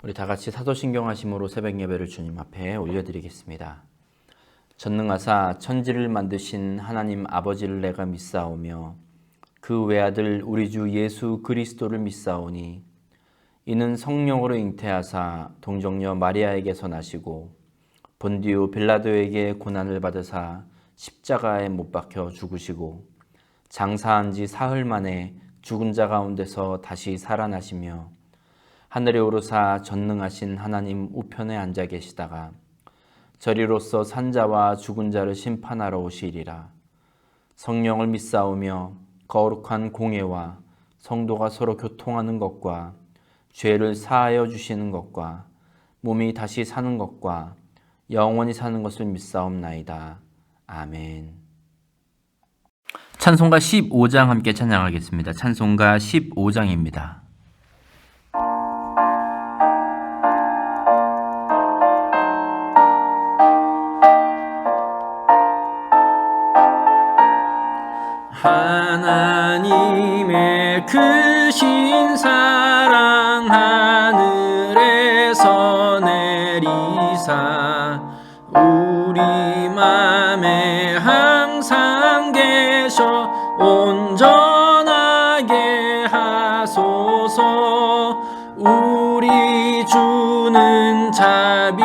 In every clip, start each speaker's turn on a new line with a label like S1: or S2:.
S1: 우리 다 같이 사도신경 하심으로 새벽 예배를 주님 앞에 올려드리겠습니다. 전능하사 천지를 만드신 하나님 아버지를 내가 믿사오며 그 외아들 우리 주 예수 그리스도를 믿사오니 이는 성령으로 잉태하사 동정녀 마리아에게서 나시고 본디오 빌라도에게 고난을 받으사 십자가에 못 박혀 죽으시고 장사한 지 사흘 만에 죽은 자 가운데서 다시 살아나시며 하늘에 오르사 전능하신 하나님 우편에 앉아 계시다가 저리로서 산자와 죽은 자를 심판하러 오시리라. 성령을 믿사오며 거룩한 공예와 성도가 서로 교통하는 것과 죄를 사하여 주시는 것과 몸이 다시 사는 것과 영원히 사는 것을 믿사옵나이다. 아멘. 찬송가 15장 함께 찬양하겠습니다. 찬송가 15장입니다. 하나님의 크신 사랑 하늘에서 내리사 우리 맘에 항상 계셔 온전하게 하소서. 우리 주는 자비하사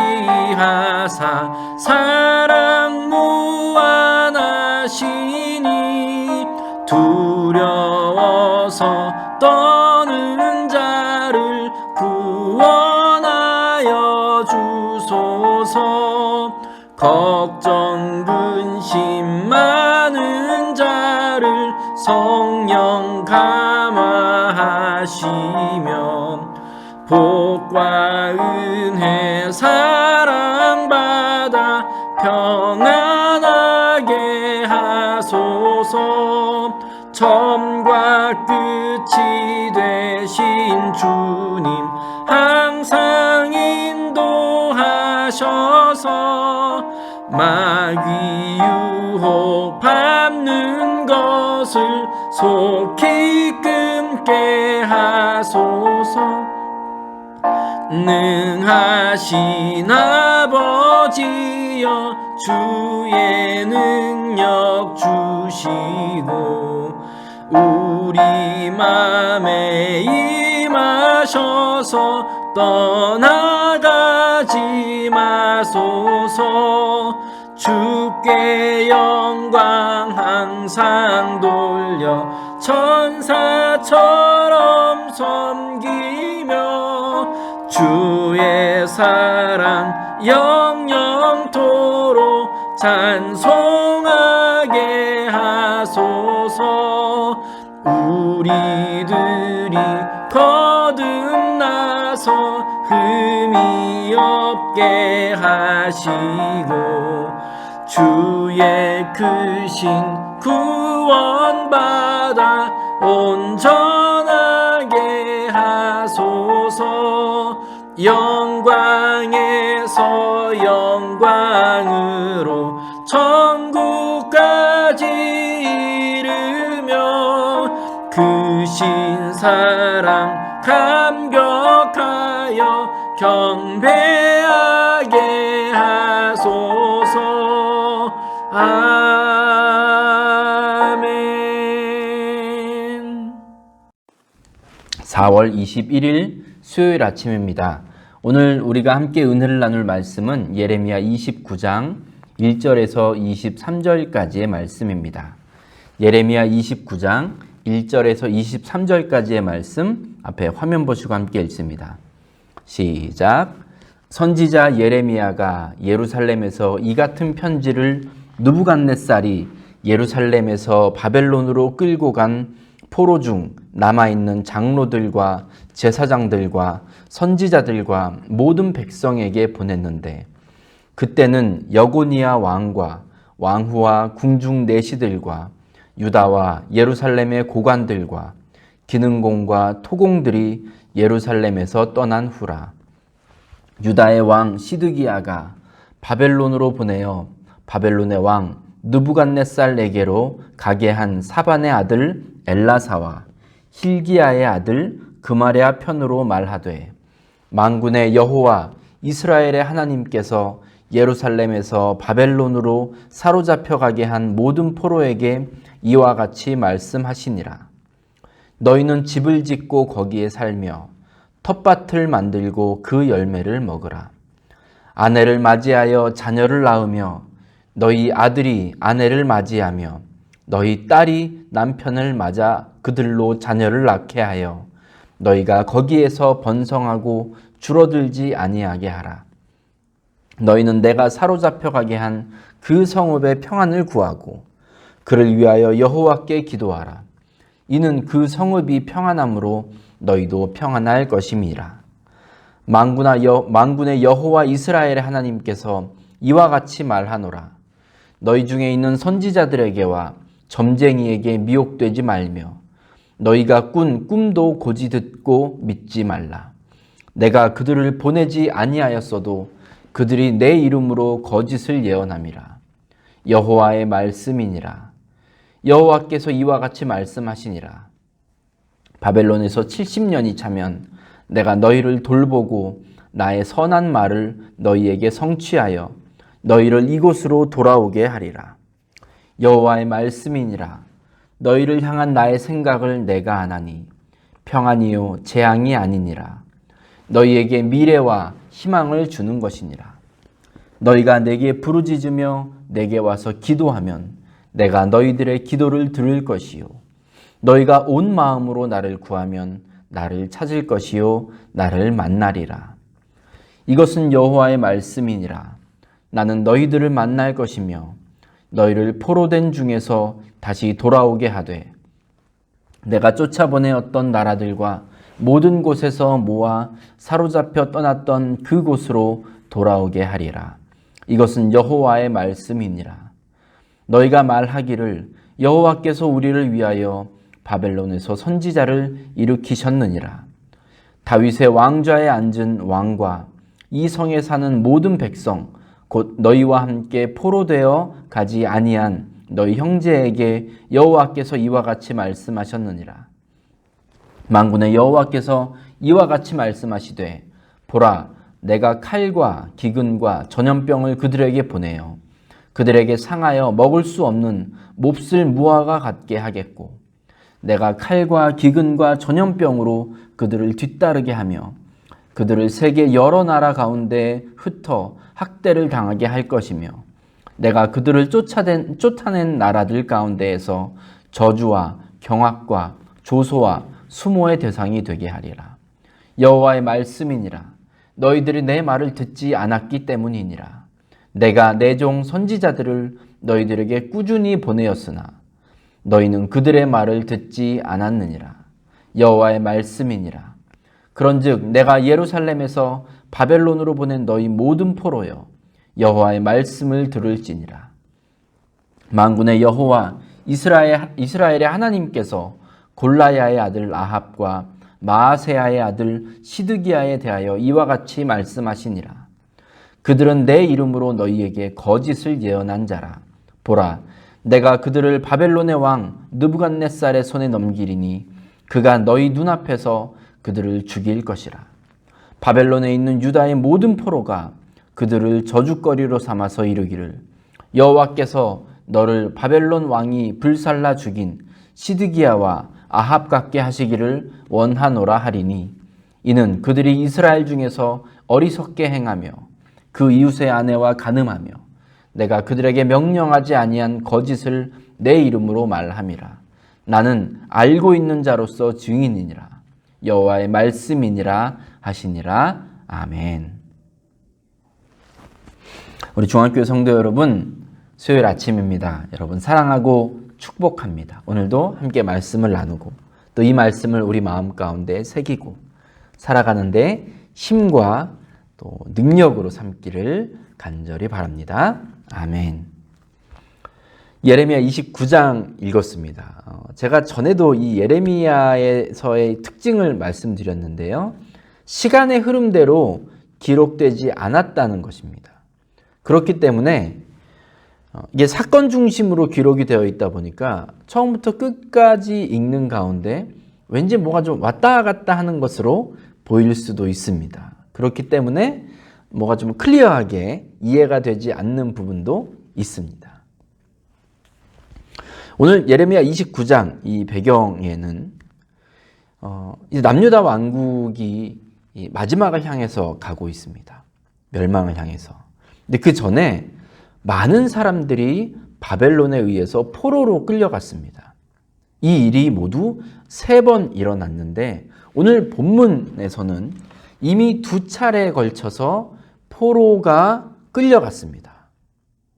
S1: 사랑 무한하시니 두려워서 떠는 자를 구원하여 주소서. 걱정 근심 많은 자를 성령 감화하시며 복과 은혜 사랑받아 평안하게 하소서. 처음과 끝이 되신 주님 항상 인도하셔서 마귀 유혹 밟는 것을 속히 끊게 하소서. 능하신 아버지여 주의 능력 주시고 우리 맘에 임하셔서 떠나가지 마소서. 주께 영광 항상 돌려 천사처럼 섬기며 주의 사랑 영영토록 찬송하게 하소서. 우리들이 거듭나서 흠이 없게 하시고 주의 크신 구원받아 온전하게 하소서. 영광에서 영광으로 천국까지 이르며 크신 사랑 감격하여 경배하게 하소서. 아멘. 4월 21일 수요일 아침입니다. 오늘 우리가 함께 은혜를 나눌 말씀은 예레미야 29장 1절에서 23절까지의 말씀입니다. 예레미야 29장 1절에서 23절까지의 말씀 앞에 화면 보시고 함께 읽습니다. 시작. 선지자 예레미야가 예루살렘에서 이 같은 편지를 느부갓네살이 예루살렘에서 바벨론으로 끌고 간 포로 중 남아있는 장로들과 제사장들과 선지자들과 모든 백성에게 보냈는데 그때는 여고니아 왕과 왕후와 궁중 내시들과 유다와 예루살렘의 고관들과 기능공과 토공들이 예루살렘에서 떠난 후라. 유다의 왕 시드기야가 바벨론으로 보내어 바벨론의 왕 느부갓네살에게로 가게 한 사반의 아들 엘라사와 힐기야의 아들 그마랴 편으로 말하되 만군의 여호와 이스라엘의 하나님께서 예루살렘에서 바벨론으로 사로잡혀 가게 한 모든 포로에게 이와 같이 말씀하시니라. 너희는 집을 짓고 거기에 살며 텃밭을 만들고 그 열매를 먹으라. 아내를 맞이하여 자녀를 낳으며 너희 아들이 아내를 맞이하며 너희 딸이 남편을 맞아 그들로 자녀를 낳게 하여 너희가 거기에서 번성하고 줄어들지 아니하게 하라. 너희는 내가 사로잡혀 가게 한 그 성읍의 평안을 구하고 그를 위하여 여호와께 기도하라. 이는 그 성읍이 평안함으로 너희도 평안할 것임이라. 만군의 여호와 이스라엘의 하나님께서 이와 같이 말하노라. 너희 중에 있는 선지자들에게와 점쟁이에게 미혹되지 말며 너희가 꾼 꿈도 고지 듣고 믿지 말라. 내가 그들을 보내지 아니하였어도 그들이 내 이름으로 거짓을 예언함이라. 여호와의 말씀이니라. 여호와께서 이와 같이 말씀하시니라. 바벨론에서 70년이 차면 내가 너희를 돌보고 나의 선한 말을 너희에게 성취하여 너희를 이곳으로 돌아오게 하리라. 여호와의 말씀이니라. 너희를 향한 나의 생각을 내가 아나니 평안이요 재앙이 아니니라. 너희에게 미래와 희망을 주는 것이니라. 너희가 내게 부르짖으며 내게 와서 기도하면 내가 너희들의 기도를 들을 것이요 너희가 온 마음으로 나를 구하면 나를 찾을 것이요 나를 만나리라. 이것은 여호와의 말씀이니라. 나는 너희들을 만날 것이며 너희를 포로된 중에서 다시 돌아오게 하되 내가 쫓아보내었던 나라들과 모든 곳에서 모아 사로잡혀 떠났던 그곳으로 돌아오게 하리라. 이것은 여호와의 말씀이니라. 너희가 말하기를 여호와께서 우리를 위하여 바벨론에서 선지자를 일으키셨느니라. 다윗의 왕좌에 앉은 왕과 이 성에 사는 모든 백성 곧 너희와 함께 포로되어 가지 아니한 너희 형제에게 여호와께서 이와 같이 말씀하셨느니라. 만군의 여호와께서 이와 같이 말씀하시되 보라 내가 칼과 기근과 전염병을 그들에게 보내어 그들에게 상하여 먹을 수 없는 몹쓸 무화과 같게 하겠고 내가 칼과 기근과 전염병으로 그들을 뒤따르게 하며 그들을 세계 여러 나라 가운데 흩어 학대를 당하게 할 것이며 내가 그들을 쫓아낸 나라들 가운데에서 저주와 경악과 조소와 수모의 대상이 되게 하리라. 여호와의 말씀이니라. 너희들이 내 말을 듣지 않았기 때문이니라. 내가 내 종 선지자들을 너희들에게 꾸준히 보내었으나 너희는 그들의 말을 듣지 않았느니라. 여호와의 말씀이니라. 그런즉 내가 예루살렘에서 바벨론으로 보낸 너희 모든 포로여 여호와의 말씀을 들을지니라. 만군의 여호와 이스라엘의 하나님께서 골라야의 아들 아합과 마아세야의 아들 시드기야에 대하여 이와 같이 말씀하시니라. 그들은 내 이름으로 너희에게 거짓을 예언한 자라. 보라, 내가 그들을 바벨론의 왕 느부갓네살의 손에 넘기리니 그가 너희 눈앞에서 그들을 죽일 것이라. 바벨론에 있는 유다의 모든 포로가 그들을 저주거리로 삼아서 이르기를 여호와께서 너를 바벨론 왕이 불살라 죽인 시드기야와 아합 같게 하시기를 원하노라 하리니 이는 그들이 이스라엘 중에서 어리석게 행하며 그 이웃의 아내와 간음하며 내가 그들에게 명령하지 아니한 거짓을 내 이름으로 말함이라. 나는 알고 있는 자로서 증인이니라. 여호와의 말씀이니라 하시니라. 아멘. 우리 중앙교회 성도 여러분, 수요일 아침입니다. 여러분 사랑하고 축복합니다. 오늘도 함께 말씀을 나누고 또 이 말씀을 우리 마음 가운데 새기고 살아가는데 힘과 또 능력으로 삼기를 간절히 바랍니다. 아멘. 예레미야 29장 읽었습니다. 제가 전에도 이 예레미야에서의 특징을 말씀드렸는데요. 시간의 흐름대로 기록되지 않았다는 것입니다. 그렇기 때문에 이게 사건 중심으로 기록이 되어 있다 보니까 처음부터 끝까지 읽는 가운데 왠지 뭐가 좀 왔다 갔다 하는 것으로 보일 수도 있습니다. 그렇기 때문에 뭐가 좀 클리어하게 이해가 되지 않는 부분도 있습니다. 오늘 예레미야 29장 이 배경에는 이제 남유다 왕국이 이 마지막을 향해서 가고 있습니다. 멸망을 향해서. 근데 그 전에 많은 사람들이 바벨론에 의해서 포로로 끌려갔습니다. 이 일이 모두 3번 일어났는데 오늘 본문에서는 이미 2차례에 걸쳐서 포로가 끌려갔습니다.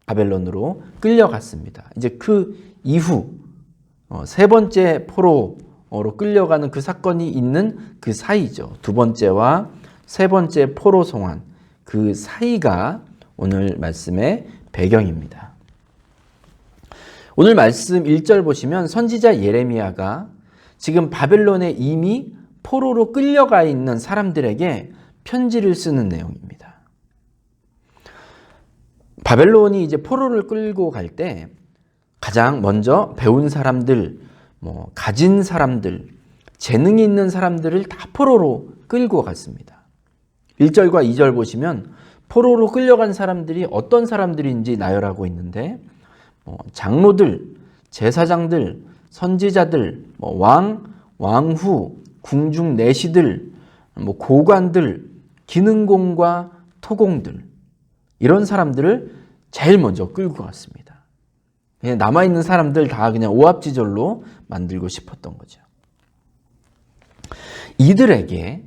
S1: 바벨론으로 끌려갔습니다. 이제 그 이후 3번째 포로로 끌려가는 그 사건이 있는 그 사이죠. 2번째와 3번째 포로 송환, 그 사이가 오늘 말씀의 배경입니다. 오늘 말씀 1절 보시면 선지자 예레미야가 지금 바벨론에 이미 포로로 끌려가 있는 사람들에게 편지를 쓰는 내용입니다. 바벨론이 이제 포로를 끌고 갈 때 가장 먼저 배운 사람들, 가진 사람들, 재능이 있는 사람들을 다 포로로 끌고 갔습니다. 1절과 2절 보시면 포로로 끌려간 사람들이 어떤 사람들인지 나열하고 있는데 장로들, 제사장들, 선지자들, 왕, 왕후, 궁중 내시들, 고관들, 기능공과 토공들, 이런 사람들을 제일 먼저 끌고 갔습니다. 남아있는 사람들 다 그냥 오합지졸로 만들고 싶었던 거죠. 이들에게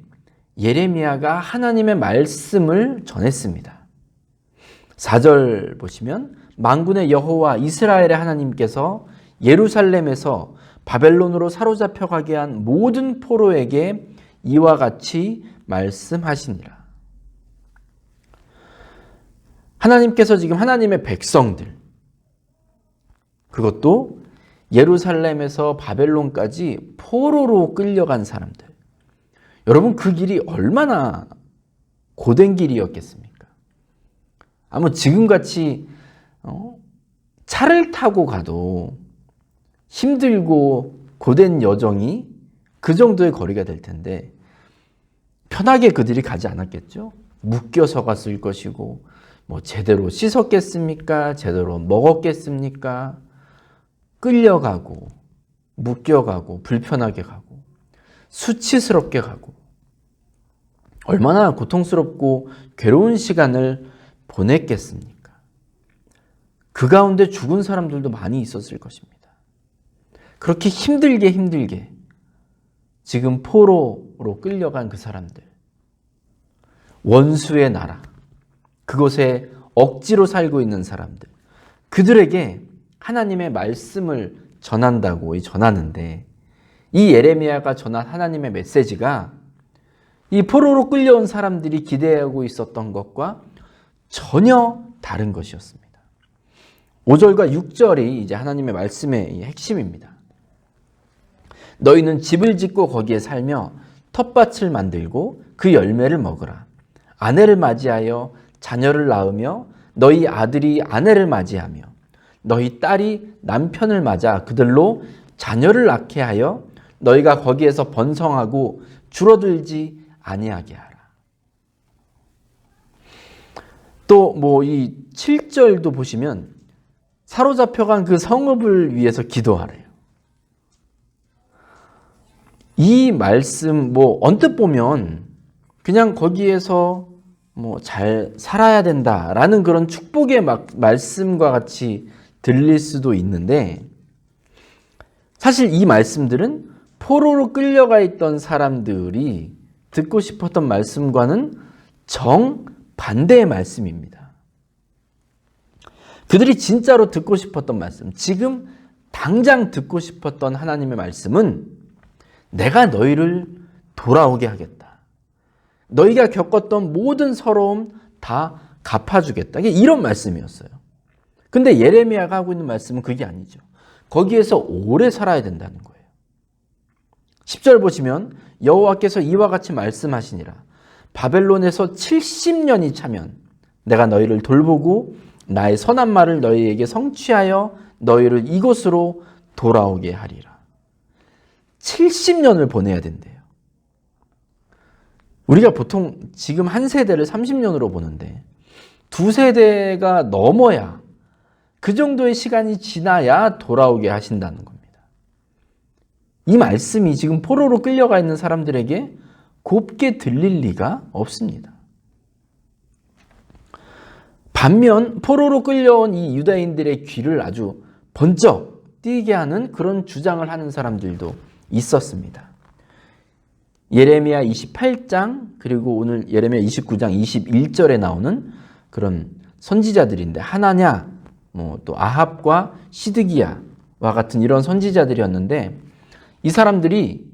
S1: 예레미야가 하나님의 말씀을 전했습니다. 4절 보시면 만군의 여호와 이스라엘의 하나님께서 예루살렘에서 바벨론으로 사로잡혀 가게 한 모든 포로에게 이와 같이 말씀하시니라. 하나님께서 지금 하나님의 백성들, 그것도 예루살렘에서 바벨론까지 포로로 끌려간 사람들, 여러분 그 길이 얼마나 고된 길이었겠습니까? 아마 지금같이 차를 타고 가도 힘들고 고된 여정이 그 정도의 거리가 될 텐데 편하게 그들이 가지 않았겠죠? 묶여서 갔을 것이고 제대로 씻었겠습니까? 제대로 먹었겠습니까? 끌려가고 묶여가고 불편하게 가고 수치스럽게 가고 얼마나 고통스럽고 괴로운 시간을 보냈겠습니까? 그 가운데 죽은 사람들도 많이 있었을 것입니다. 그렇게 힘들게 지금 포로로 끌려간 그 사람들, 원수의 나라, 그곳에 억지로 살고 있는 사람들, 그들에게 하나님의 말씀을 전하는데 이 예레미야가 전한 하나님의 메시지가 이 포로로 끌려온 사람들이 기대하고 있었던 것과 전혀 다른 것이었습니다. 5절과 6절이 이제 하나님의 말씀의 핵심입니다. 너희는 집을 짓고 거기에 살며 텃밭을 만들고 그 열매를 먹으라. 아내를 맞이하여 자녀를 낳으며 너희 아들이 아내를 맞이하며 너희 딸이 남편을 맞아 그들로 자녀를 낳게 하여 너희가 거기에서 번성하고 줄어들지 아니하게 하라. 또 이 7절도 보시면 사로잡혀간 그 성읍을 위해서 기도하래요. 이 말씀 언뜻 보면 그냥 거기에서 잘 살아야 된다라는 그런 축복의 말씀과 같이 들릴 수도 있는데 사실 이 말씀들은 포로로 끌려가 있던 사람들이 듣고 싶었던 말씀과는 정반대의 말씀입니다. 그들이 진짜로 듣고 싶었던 말씀, 지금 당장 듣고 싶었던 하나님의 말씀은 내가 너희를 돌아오게 하겠다. 너희가 겪었던 모든 서러움 다 갚아주겠다. 이런 말씀이었어요. 근데 예레미야가 하고 있는 말씀은 그게 아니죠. 거기에서 오래 살아야 된다는 거예요. 10절 보시면 여호와께서 이와 같이 말씀하시니라. 바벨론에서 70년이 차면 내가 너희를 돌보고 나의 선한 말을 너희에게 성취하여 너희를 이곳으로 돌아오게 하리라. 70년을 보내야 된대요. 우리가 보통 지금 한 세대를 30년으로 보는데 두 세대가 넘어야 그 정도의 시간이 지나야 돌아오게 하신다는 겁니다. 이 말씀이 지금 포로로 끌려가 있는 사람들에게 곱게 들릴 리가 없습니다. 반면 포로로 끌려온 이 유다인들의 귀를 아주 번쩍 띄게 하는 그런 주장을 하는 사람들도 있었습니다. 예레미야 28장 그리고 오늘 예레미야 29장 21절에 나오는 그런 선지자들인데 하나냐 또 아합과 시드기야와 같은 이런 선지자들이었는데 이 사람들이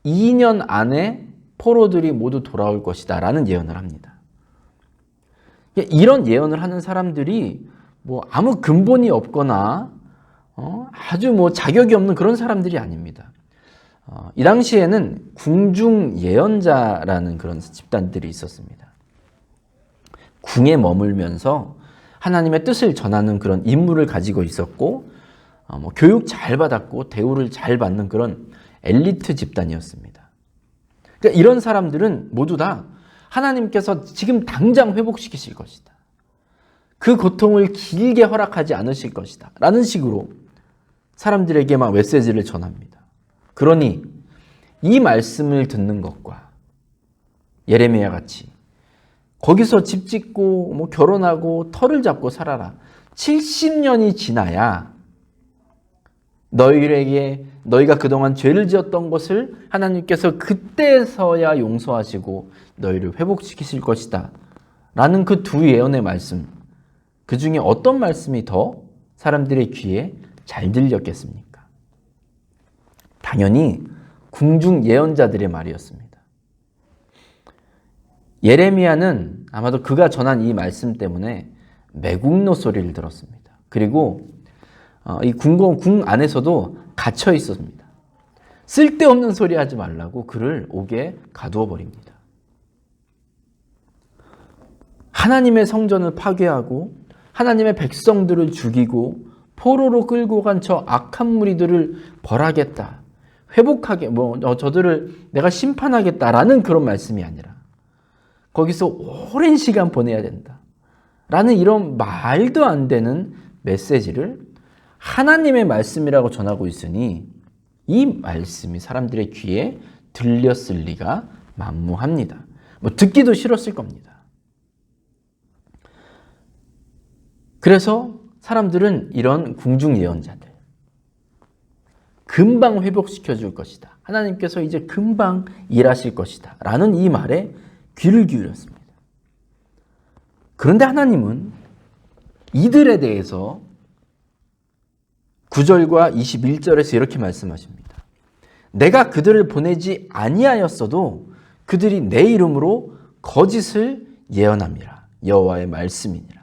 S1: 2년 안에 포로들이 모두 돌아올 것이다 라는 예언을 합니다. 이런 예언을 하는 사람들이 아무 근본이 없거나 아주 자격이 없는 그런 사람들이 아닙니다. 이 당시에는 궁중 예언자라는 그런 집단들이 있었습니다. 궁에 머물면서 하나님의 뜻을 전하는 그런 임무를 가지고 있었고 교육 잘 받았고 대우를 잘 받는 그런 엘리트 집단이었습니다. 그러니까 이런 사람들은 모두 다 하나님께서 지금 당장 회복시키실 것이다. 그 고통을 길게 허락하지 않으실 것이다. 라는 식으로 사람들에게 막 메시지를 전합니다. 그러니 이 말씀을 듣는 것과 예레미야 같이 거기서 집 짓고 결혼하고 터를 잡고 살아라. 70년이 지나야 너희가 그동안 죄를 지었던 것을 하나님께서 그때서야 용서하시고 너희를 회복시키실 것이다. 라는 그 두 예언의 말씀, 그 중에 어떤 말씀이 더 사람들의 귀에 잘 들렸겠습니까? 당연히 궁중 예언자들의 말이었습니다. 예레미야는 아마도 그가 전한 이 말씀 때문에 매국노 소리를 들었습니다. 그리고 이 궁 안에서도 갇혀 있었습니다. 쓸데없는 소리 하지 말라고 그를 옥에 가두어 버립니다. 하나님의 성전을 파괴하고 하나님의 백성들을 죽이고 포로로 끌고 간 저 악한 무리들을 벌하겠다. 회복하게 저들을 내가 심판하겠다라는 그런 말씀이 아니라 거기서 오랜 시간 보내야 된다. 라는 이런 말도 안 되는 메시지를 하나님의 말씀이라고 전하고 있으니 이 말씀이 사람들의 귀에 들렸을 리가 만무합니다. 듣기도 싫었을 겁니다. 그래서 사람들은 이런 궁중 예언자들 금방 회복시켜 줄 것이다. 하나님께서 이제 금방 일하실 것이다. 라는 이 말에 귀를 기울였습니다. 그런데 하나님은 이들에 대해서 9절과 21절에서 이렇게 말씀하십니다. 내가 그들을 보내지 아니하였어도 그들이 내 이름으로 거짓을 예언함이라. 여호와의 말씀이니라.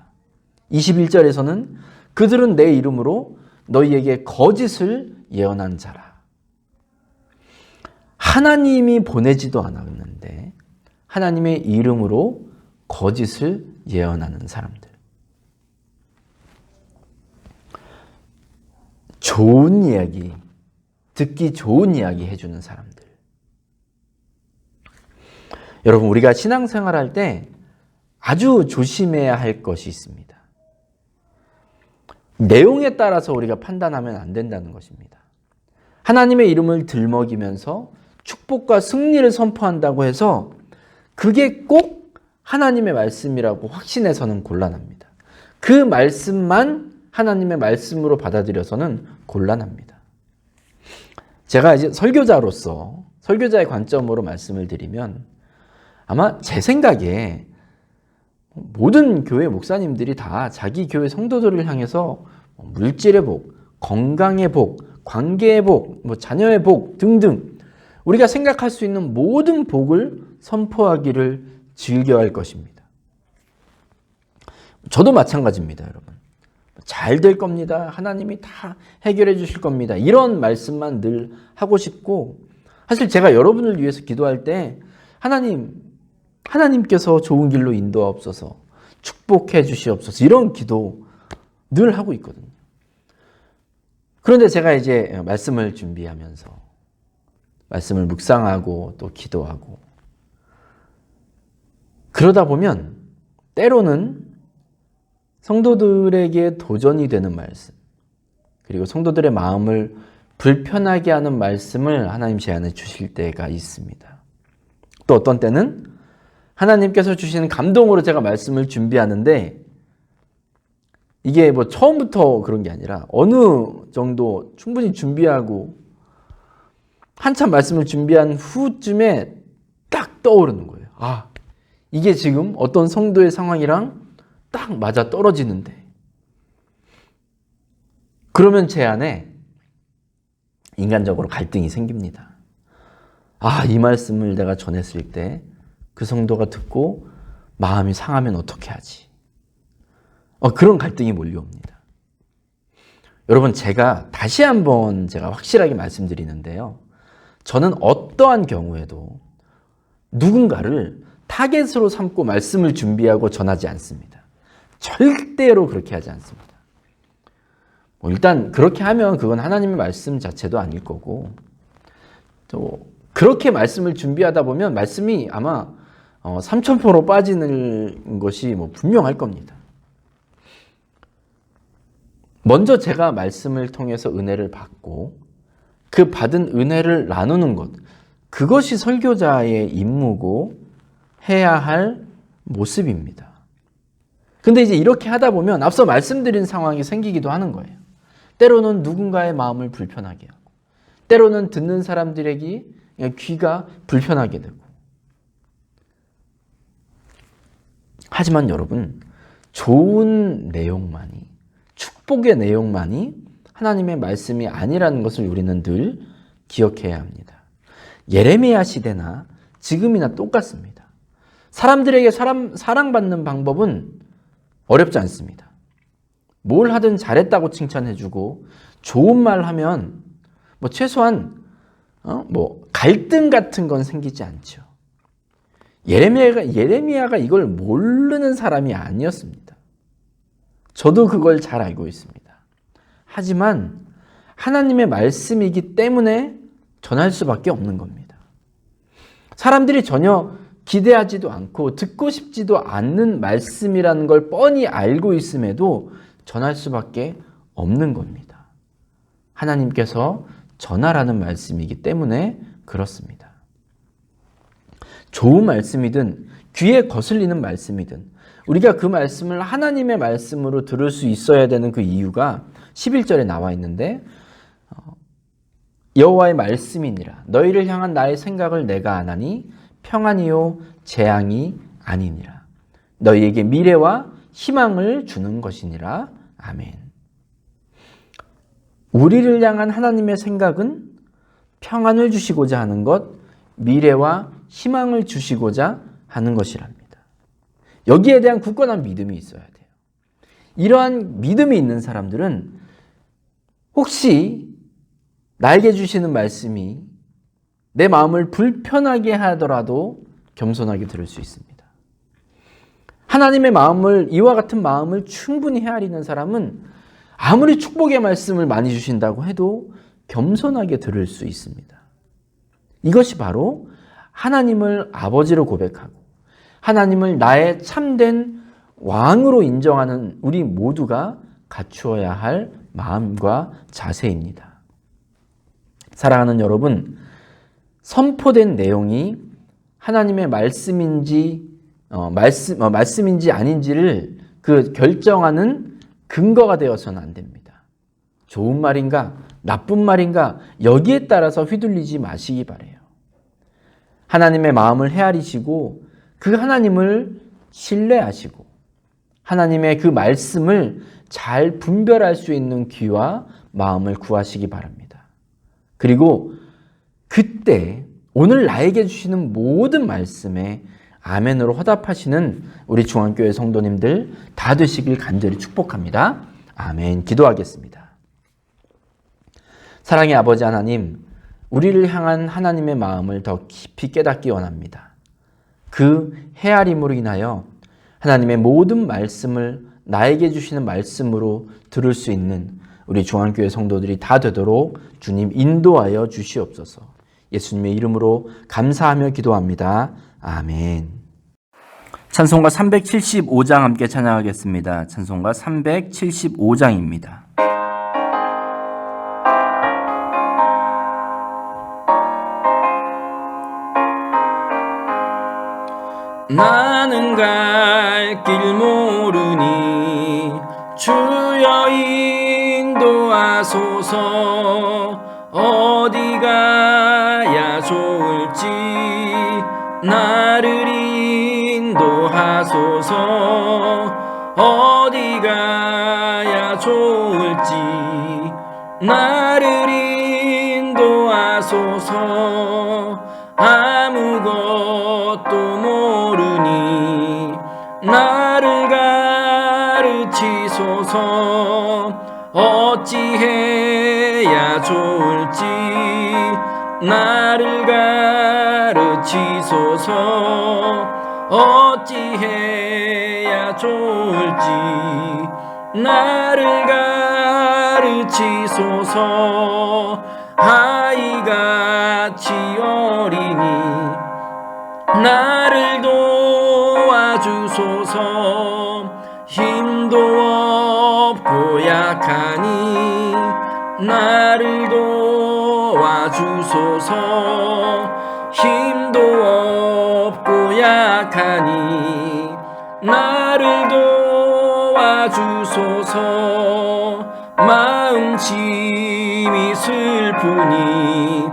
S1: 21절에서는 그들은 내 이름으로 너희에게 거짓을 예언한 자라. 하나님이 보내지도 않았는데 하나님의 이름으로 거짓을 예언하는 사람들. 좋은 이야기, 듣기 좋은 이야기 해주는 사람들. 여러분, 우리가 신앙생활할 때 아주 조심해야 할 것이 있습니다. 내용에 따라서 우리가 판단하면 안 된다는 것입니다. 하나님의 이름을 들먹이면서 축복과 승리를 선포한다고 해서 그게 꼭 하나님의 말씀이라고 확신해서는 곤란합니다. 그 말씀만 하나님의 말씀으로 받아들여서는 곤란합니다. 제가 이제 설교자로서 설교자의 관점으로 말씀을 드리면 아마 제 생각에 모든 교회 목사님들이 다 자기 교회 성도들을 향해서 물질의 복, 건강의 복, 관계의 복, 자녀의 복 등등 우리가 생각할 수 있는 모든 복을 선포하기를 즐겨할 것입니다. 저도 마찬가지입니다, 여러분. 잘 될 겁니다. 하나님이 다 해결해 주실 겁니다. 이런 말씀만 늘 하고 싶고 사실 제가 여러분을 위해서 기도할 때 하나님께서 좋은 길로 인도하옵소서, 축복해 주시옵소서 이런 기도 늘 하고 있거든요. 그런데 제가 이제 말씀을 준비하면서 말씀을 묵상하고 또 기도하고 그러다 보면 때로는 성도들에게 도전이 되는 말씀, 그리고 성도들의 마음을 불편하게 하는 말씀을 하나님 제안해 주실 때가 있습니다. 또 어떤 때는 하나님께서 주시는 감동으로 제가 말씀을 준비하는데 이게 뭐 처음부터 그런 게 아니라 어느 정도 충분히 준비하고 한참 말씀을 준비한 후쯤에 딱 떠오르는 거예요. 아, 이게 지금 어떤 성도의 상황이랑 딱 맞아 떨어지는데. 그러면 제 안에 인간적으로 갈등이 생깁니다. 아, 이 말씀을 내가 전했을 때 그 성도가 듣고 마음이 상하면 어떻게 하지? 그런 갈등이 몰려옵니다. 여러분, 다시 한번 제가 확실하게 말씀드리는데요. 저는 어떠한 경우에도 누군가를 타겟으로 삼고 말씀을 준비하고 전하지 않습니다. 절대로 그렇게 하지 않습니다. 일단 그렇게 하면 그건 하나님의 말씀 자체도 아닐 거고, 또 그렇게 말씀을 준비하다 보면 말씀이 아마 삼천포로 빠지는 것이 분명할 겁니다. 먼저 제가 말씀을 통해서 은혜를 받고 그 받은 은혜를 나누는 것, 그것이 설교자의 임무고 해야 할 모습입니다. 근데 이제 이렇게 하다 보면 앞서 말씀드린 상황이 생기기도 하는 거예요. 때로는 누군가의 마음을 불편하게 하고, 때로는 듣는 사람들에게 귀가 불편하게 되고. 하지만 여러분, 좋은 내용만이, 축복의 내용만이 하나님의 말씀이 아니라는 것을 우리는 늘 기억해야 합니다. 예레미야 시대나 지금이나 똑같습니다. 사람들에게 사랑받는 방법은 어렵지 않습니다. 뭘 하든 잘했다고 칭찬해주고 좋은 말 하면 최소한 갈등 같은 건 생기지 않죠. 예레미야가 이걸 모르는 사람이 아니었습니다. 저도 그걸 잘 알고 있습니다. 하지만 하나님의 말씀이기 때문에 전할 수밖에 없는 겁니다. 사람들이 전혀 기대하지도 않고 듣고 싶지도 않는 말씀이라는 걸 뻔히 알고 있음에도 전할 수밖에 없는 겁니다. 하나님께서 전하라는 말씀이기 때문에 그렇습니다. 좋은 말씀이든 귀에 거슬리는 말씀이든 우리가 그 말씀을 하나님의 말씀으로 들을 수 있어야 되는 그 이유가 11절에 나와 있는데, 여호와의 말씀이니라 너희를 향한 나의 생각을 내가 아나니 평안이요 재앙이 아니니라 너희에게 미래와 희망을 주는 것이니라. 아멘. 우리를 향한 하나님의 생각은 평안을 주시고자 하는 것, 미래와 희망을 주시고자 하는 것이랍니다. 여기에 대한 굳건한 믿음이 있어야 돼요. 이러한 믿음이 있는 사람들은 혹시 나에게 주시는 말씀이 내 마음을 불편하게 하더라도 겸손하게 들을 수 있습니다. 하나님의 마음을, 이와 같은 마음을 충분히 헤아리는 사람은 아무리 축복의 말씀을 많이 주신다고 해도 겸손하게 들을 수 있습니다. 이것이 바로 하나님을 아버지로 고백하고 하나님을 나의 참된 왕으로 인정하는 우리 모두가 갖추어야 할 마음과 자세입니다. 사랑하는 여러분, 선포된 내용이 하나님의 말씀인지 아닌지를 결정하는 근거가 되어서는 안 됩니다. 좋은 말인가 나쁜 말인가 여기에 따라서 휘둘리지 마시기 바라요. 하나님의 마음을 헤아리시고 그 하나님을 신뢰하시고 하나님의 그 말씀을 잘 분별할 수 있는 귀와 마음을 구하시기 바랍니다. 그리고 그때 오늘 나에게 주시는 모든 말씀에 아멘으로 화답하시는 우리 중앙교회 성도님들 다 되시길 간절히 축복합니다. 아멘. 기도하겠습니다. 사랑의 아버지 하나님, 우리를 향한 하나님의 마음을 더 깊이 깨닫기 원합니다. 그 헤아림으로 인하여 하나님의 모든 말씀을 나에게 주시는 말씀으로 들을 수 있는 우리 중앙교회 성도들이 다 되도록 주님 인도하여 주시옵소서. 예수님의 이름으로 감사하며 기도합니다. 아멘. 찬송가 375장 함께 찬양하겠습니다. 찬송가 375장입니다. 나는 갈 길 모르니 주여 인도하소서. 어디 가야 좋을지 나를 인도하소서. 어디 가야 좋을지 나를 인도하소서. 아무것도 모르니 나를 가르치소서. 어찌해야 좋을지 나를 가르치소서. 어찌해야 좋을지 나를 가르치소서. 아이같이 어리니 나를 도와주소서. 힘도 없고 약하니 나를 도와주소서. 힘도 없고 약하니 나를 도와주소서. 마음심이 슬프니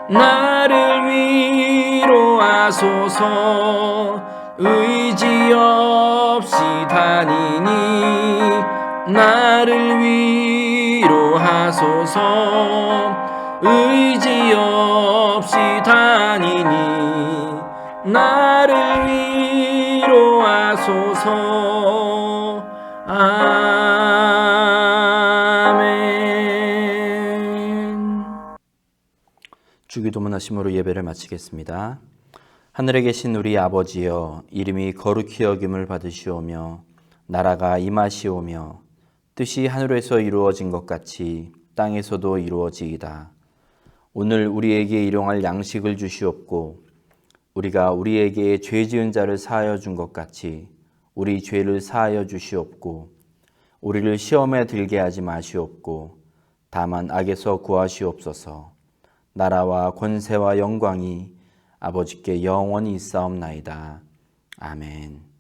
S1: 나를 위로하소서. 의지 없이 다니니 나를 위로하소서. 의지 없이 다니니 나를 위로하소서. 아멘. 주기도문 하심으로 예배를 마치겠습니다. 하늘에 계신 우리 아버지여, 이름이 거룩히 여김을 받으시오며 나라가 임하시오며 뜻이 하늘에서 이루어진 것 같이 땅에서도 이루어지이다. 오늘 우리에게 일용할 양식을 주시옵고 우리가 우리에게 죄 지은 자를 사하여 준 것 같이 우리 죄를 사하여 주시옵고 우리를 시험에 들게 하지 마시옵고 다만 악에서 구하시옵소서. 나라와 권세와 영광이 아버지께 영원히 있사옵나이다. 아멘.